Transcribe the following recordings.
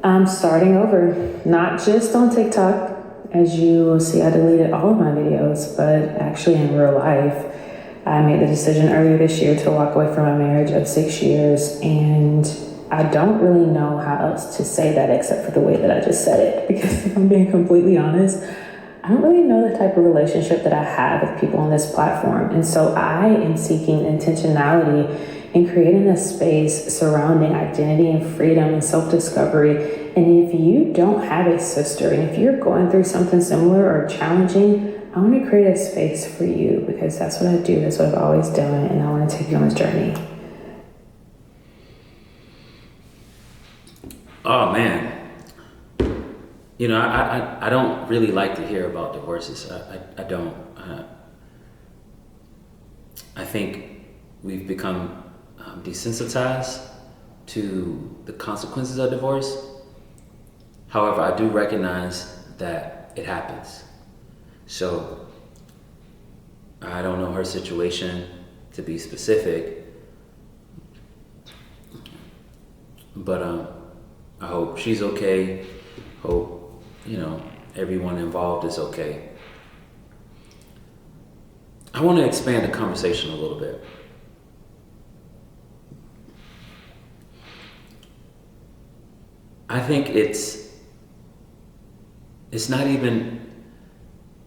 I'm starting over, not just on TikTok. As you will see, I deleted all of my videos, but actually in real life, I made the decision earlier this year to walk away from a marriage of 6 years, and I don't really know how else to say that except for the way that I just said it. Because if I'm being completely honest, I don't really know the type of relationship that I have with people on this platform. And so I am seeking intentionality in creating a space surrounding identity and freedom and self-discovery. And if you don't have a sister, and if you're going through something similar or challenging, I want to create a space for you, because that's what I do. That's what I've always done. And I want to take you on this journey. Oh man, I don't really like to hear about divorces. I don't. I think we've become desensitized to the consequences of divorce. However, I do recognize that it happens. So I don't know her situation to be specific, but I hope she's okay. Hope everyone involved is okay. I want to expand the conversation a little bit. I think it's not even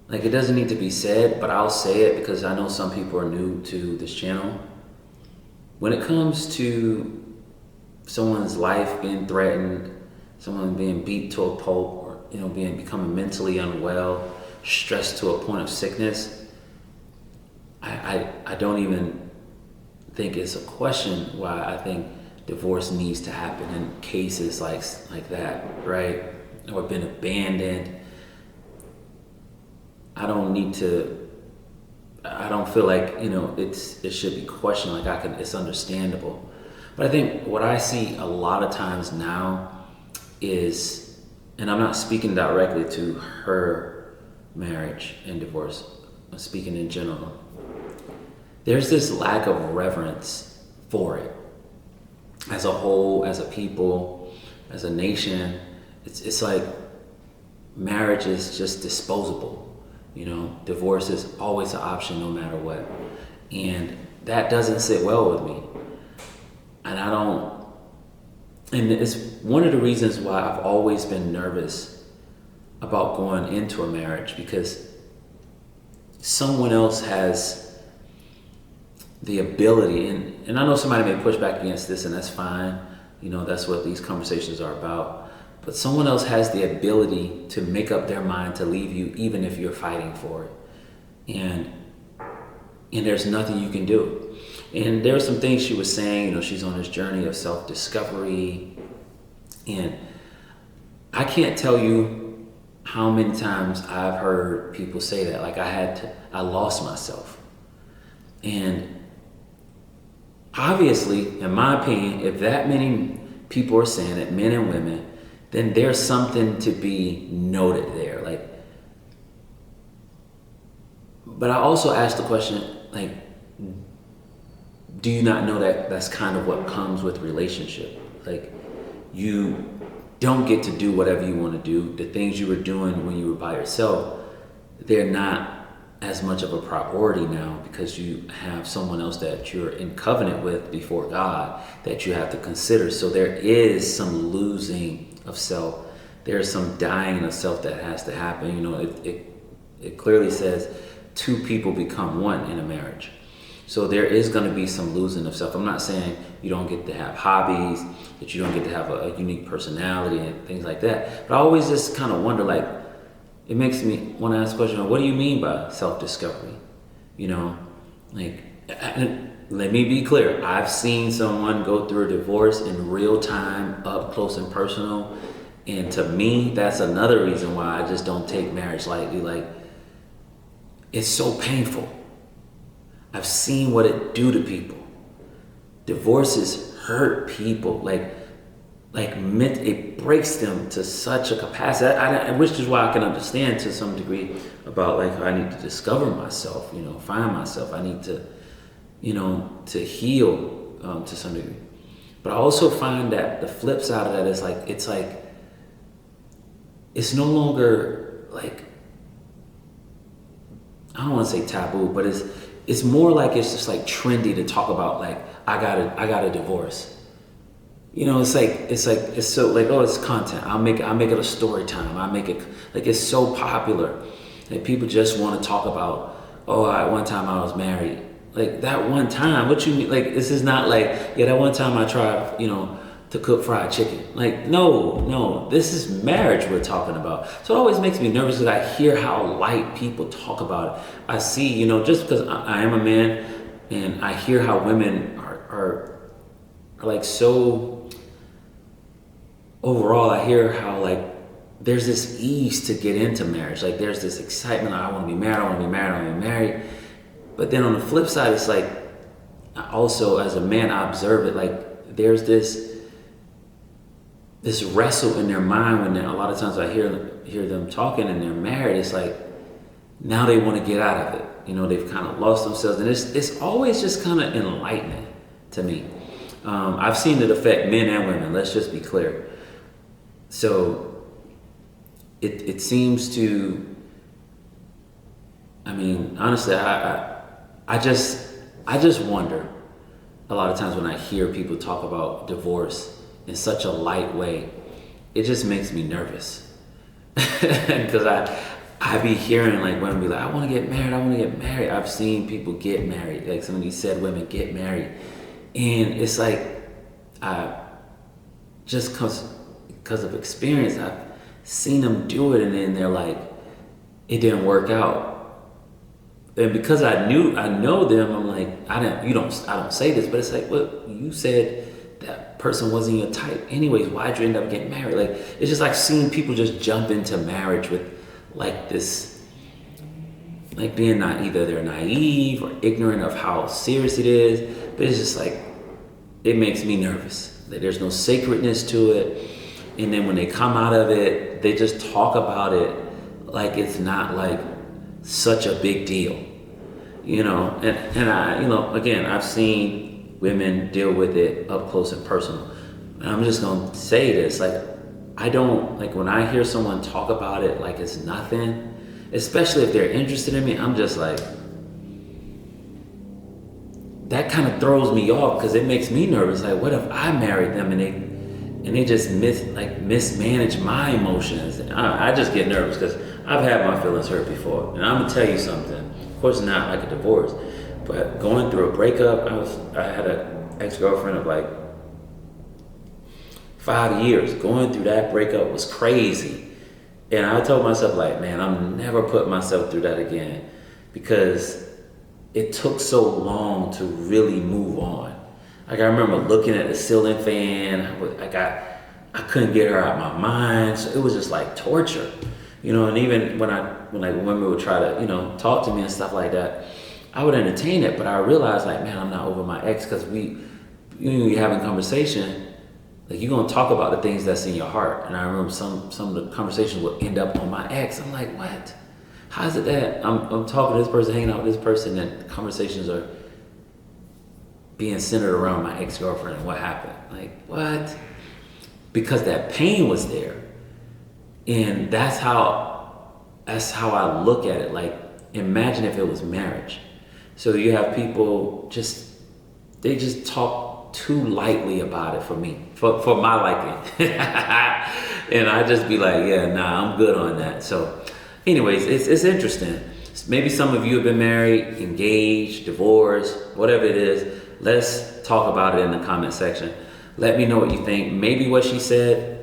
like, it doesn't need to be said, but I'll say it because I know some people are new to this channel. When it comes to someone's life being threatened, someone being beat to a pulp, or becoming mentally unwell, stressed to a point of sickness, I don't even think it's a question why I think divorce needs to happen in cases like that, right? Or been abandoned. I don't feel like, it should be questioned. Like it's understandable. But I think what I see a lot of times now is, and I'm not speaking directly to her marriage and divorce, I'm speaking in general. There's this lack of reverence for it. As a whole, as a people, as a nation, it's like marriage is just disposable. Divorce is always an option no matter what. And that doesn't sit well with me. And it's one of the reasons why I've always been nervous about going into a marriage, because someone else has the ability, and I know somebody may push back against this, and that's fine. That's what these conversations are about. But someone else has the ability to make up their mind to leave you, even if you're fighting for it. And there's nothing you can do. And there are some things she was saying, she's on this journey of self-discovery. And I can't tell you how many times I've heard people say that, like I lost myself. And obviously, in my opinion, if that many people are saying it, men and women, then there's something to be noted there. But I also asked the question, do you not know that that's kind of what comes with relationship? You don't get to do whatever you want to do. The things you were doing when you were by yourself, they're not as much of a priority now, because you have someone else that you're in covenant with before God that you have to consider. So there is some losing of self. There's some dying of self that has to happen. It clearly says two people become one in a marriage. So there is going to be some losing of self. I'm not saying you don't get to have hobbies, that you don't get to have a unique personality and things like that. But I always just kind of wonder, it makes me want to ask the question, what do you mean by self-discovery? Let me be clear. I've seen someone go through a divorce in real time, up close and personal. And to me, that's another reason why I just don't take marriage lightly. It's so painful. I've seen what it do to people. Divorces hurt people. It breaks them to such a capacity. Which is why I can understand to some degree about I need to discover myself, find myself. I need to, to heal to some degree. But I also find that the flip side of that is it's like it's no longer like, I don't want to say taboo, but it's more like it's just like trendy to talk about like I got a divorce. You know, it's so like, oh, it's content. I'll make it a story time. I make it like it's so popular that people just want to talk about, oh, at one time I was married. Like that one time, what you mean? Like this is not like, yeah, that one time I tried, to cook fried chicken. Like, no, this is marriage we're talking about. So it always makes me nervous because I hear how light people talk about it. I see, just because I am a man and I hear how women are like so, overall, I hear how like there's this ease to get into marriage. Like there's this excitement, I want to be married, I want to be married, I want to be married. But then on the flip side, it's like, also as a man, I observe it, like there's this wrestle in their mind when a lot of times I hear them talking and they're married. It's like now they want to get out of it. They've kind of lost themselves, and it's always just kind of enlightening to me. I've seen it affect men and women. Let's just be clear. So it seems to. I mean, honestly, I just wonder a lot of times when I hear people talk about divorce in such a light way, it just makes me nervous because I be hearing like women be like, I want to get married. I've seen people get married, like some of these said women get married, and it's like I just because of experience, I've seen them do it, and then they're like, it didn't work out. And because I know them, I'm like, I don't say this, but it's like, well, you said that person wasn't your type anyways. Why'd you end up getting married? Like, it's just like seeing people just jump into marriage with like this, like being not either they're naive or ignorant of how serious it is, but it's just like, it makes me nervous. Like there's no sacredness to it. And then when they come out of it, they just talk about it like it's not like such a big deal, and I, again, I've seen women deal with it up close and personal. And I'm just gonna say this, like, I don't, like when I hear someone talk about it like it's nothing, especially if they're interested in me, I'm just like, that kind of throws me off because it makes me nervous. Like, what if I married them and they just mismanage my emotions? I just get nervous because I've had my feelings hurt before. And I'm gonna tell you something, of course not like a divorce, but going through a breakup, I had an ex-girlfriend of like 5 years. Going through that breakup was crazy. And I told myself like, man, I'm never putting myself through that again because it took so long to really move on. Like I remember looking at the ceiling fan, I couldn't get her out of my mind. So it was just like torture, and even when women would try to, talk to me and stuff like that, I would entertain it, but I realized like, man, I'm not over my ex because you're having conversation, like you're gonna talk about the things that's in your heart. And I remember some of the conversations would end up on my ex. I'm like, what? How is it that I'm talking to this person, hanging out with this person, and conversations are being centered around my ex-girlfriend and what happened? Like, what? Because that pain was there. And that's how I look at it. Like, imagine if it was marriage. So you have people they just talk too lightly about it for me, for my liking. And I just be like, yeah, nah, I'm good on that. So anyways, it's interesting. Maybe some of you have been married, engaged, divorced, whatever it is. Let's talk about it in the comment section. Let me know what you think. Maybe what she said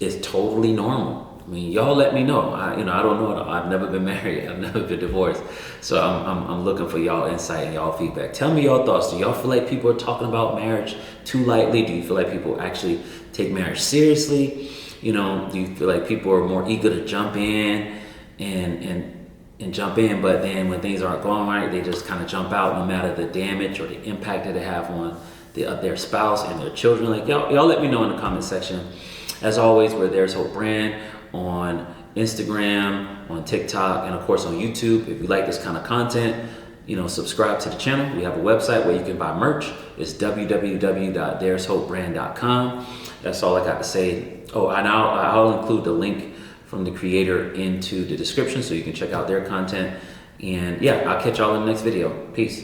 is totally normal. I mean, y'all let me know. I don't know. I've never been married. I've never been divorced. So I'm looking for y'all insight and y'all feedback. Tell me y'all thoughts. Do y'all feel like people are talking about marriage too lightly? Do you feel like people actually take marriage seriously? Do you feel like people are more eager to jump in and jump in, but then when things aren't going right, they just kind of jump out no matter the damage or the impact that they have on their spouse and their children? Like y'all let me know in the comment section. As always, we're There's Hope Brand on Instagram, on TikTok, and of course on YouTube. If you like this kind of content, subscribe to the channel. We have a website where you can buy merch. It's www.there'shopebrand.com. That's all I got to say. Oh, and I'll include the link from the creator into the description so you can check out their content. And yeah, I'll catch y'all in the next video. Peace.